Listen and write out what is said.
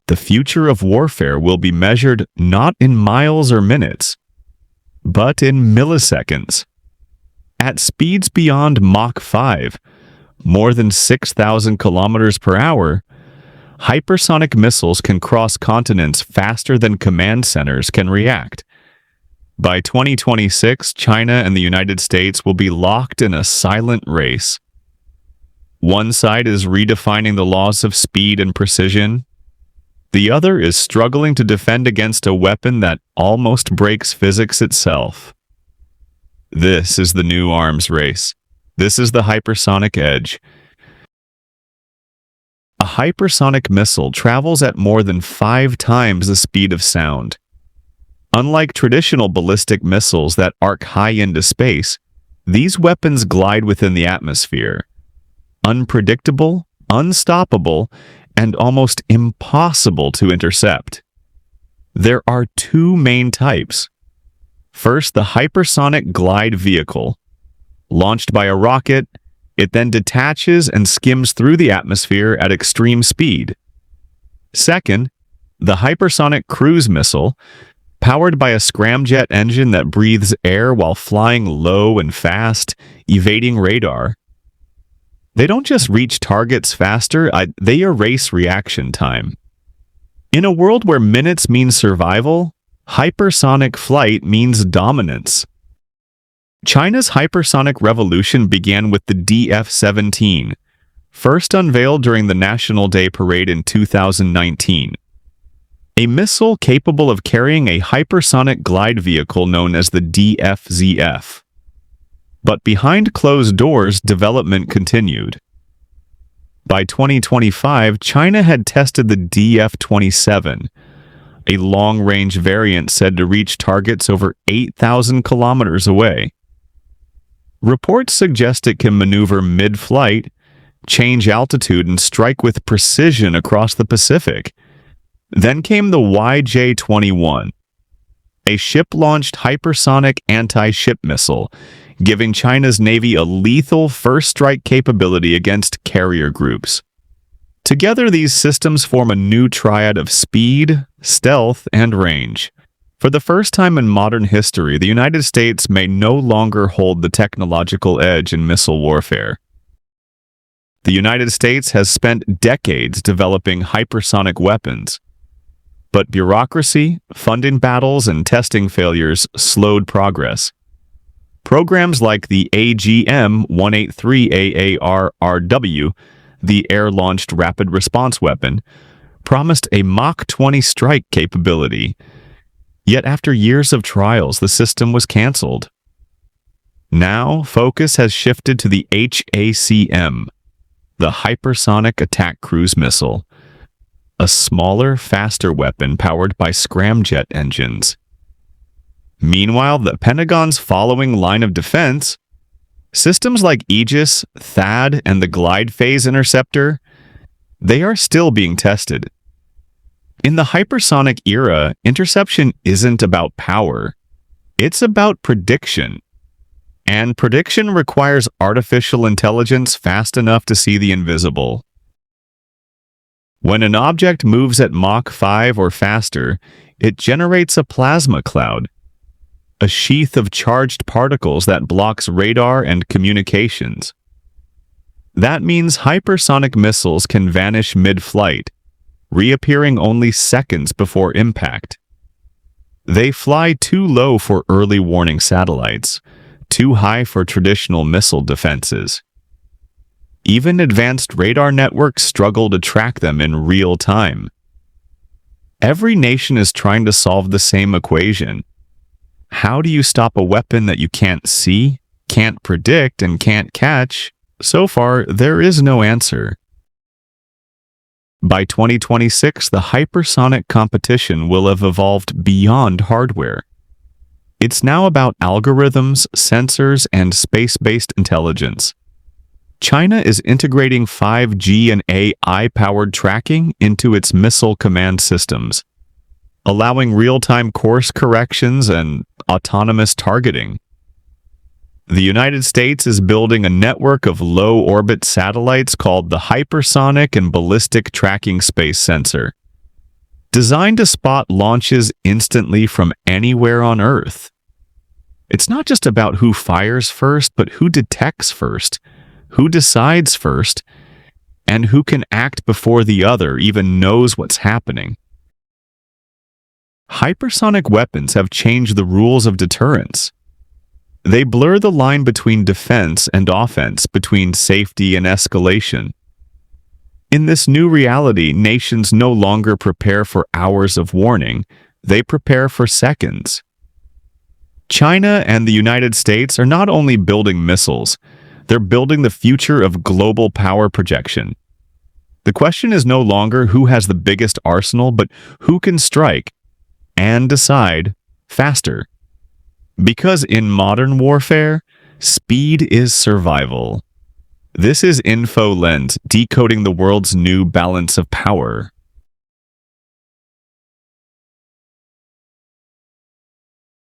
The future of warfare will be measured not in miles or minutes, but in milliseconds. At speeds beyond Mach 5, more than 6,000 kilometers per hour, hypersonic missiles can cross continents faster than command centers can react. By 2026, China and the United States will be locked in a silent race. One side is redefining the laws of speed and precision. The other is struggling to defend against a weapon that almost breaks physics itself. This is the new arms race. This is the hypersonic edge. A hypersonic missile travels at more than 5 times the speed of sound. Unlike traditional ballistic missiles that arc high into space, these weapons glide within the atmosphere. Unpredictable, unstoppable, and almost impossible to intercept. There are 2 main types. First, the hypersonic glide vehicle. Launched by a rocket, it then detaches and skims through the atmosphere at extreme speed. Second, the hypersonic cruise missile, powered by a scramjet engine that breathes air while flying low and fast, evading radar. They don't just reach targets faster, they erase reaction time. In a world where minutes mean survival, hypersonic flight means dominance. China's hypersonic revolution began with the DF-17, first unveiled during the National Day Parade in 2019. A missile capable of carrying a hypersonic glide vehicle known as the DF-ZF. But behind closed doors, development continued. By 2025, China had tested the DF-27, a long-range variant said to reach targets over 8,000 kilometers away. Reports suggest it can maneuver mid-flight, change altitude, and strike with precision across the Pacific. Then came the YJ-21, a ship-launched hypersonic anti-ship missile, giving China's Navy a lethal first-strike capability against carrier groups. Together, these systems form a new triad of speed, stealth, and range. For the first time in modern history, the United States may no longer hold the technological edge in missile warfare. The United States has spent decades developing hypersonic weapons, but bureaucracy, funding battles, and testing failures slowed progress. Programs like the AGM-183 the Air-Launched Rapid Response Weapon, promised a Mach 20 strike capability. Yet after years of trials, the system was canceled. Now, focus has shifted to the HACM, the Hypersonic Attack Cruise Missile, a smaller, faster weapon powered by scramjet engines. Meanwhile, the Pentagon's following line of defense, systems like Aegis, THAAD, and the Glide Phase Interceptor, they are still being tested. In the hypersonic era, interception isn't about power. It's about prediction. And prediction requires artificial intelligence fast enough to see the invisible. When an object moves at Mach 5 or faster, it generates a plasma cloud, a sheath of charged particles that blocks radar and communications. That means hypersonic missiles can vanish mid-flight, reappearing only seconds before impact. They fly too low for early warning satellites, too high for traditional missile defenses. Even advanced radar networks struggle to track them in real time. Every nation is trying to solve the same equation. How do you stop a weapon that you can't see, can't predict, and can't catch? So far, there is no answer. By 2026, the hypersonic competition will have evolved beyond hardware. It's now about algorithms, sensors, and space-based intelligence. China is integrating 5G and AI-powered tracking into its missile command systems, allowing real-time course corrections and autonomous targeting. The United States is building a network of low-orbit satellites called the Hypersonic and Ballistic Tracking Space Sensor. designed to spot launches instantly from anywhere on Earth. It's not just about who fires first, but who detects first, who decides first, and who can act before the other even knows what's happening. Hypersonic weapons have changed the rules of deterrence. They blur the line between defense and offense, between safety and escalation. In this new reality, nations no longer prepare for hours of warning, they prepare for seconds. China and the United States are not only building missiles, they're building the future of global power projection. The question is no longer who has the biggest arsenal, but who can strike and decide faster. Because in modern warfare, speed is survival. This is Info Lens, decoding the world's new balance of power.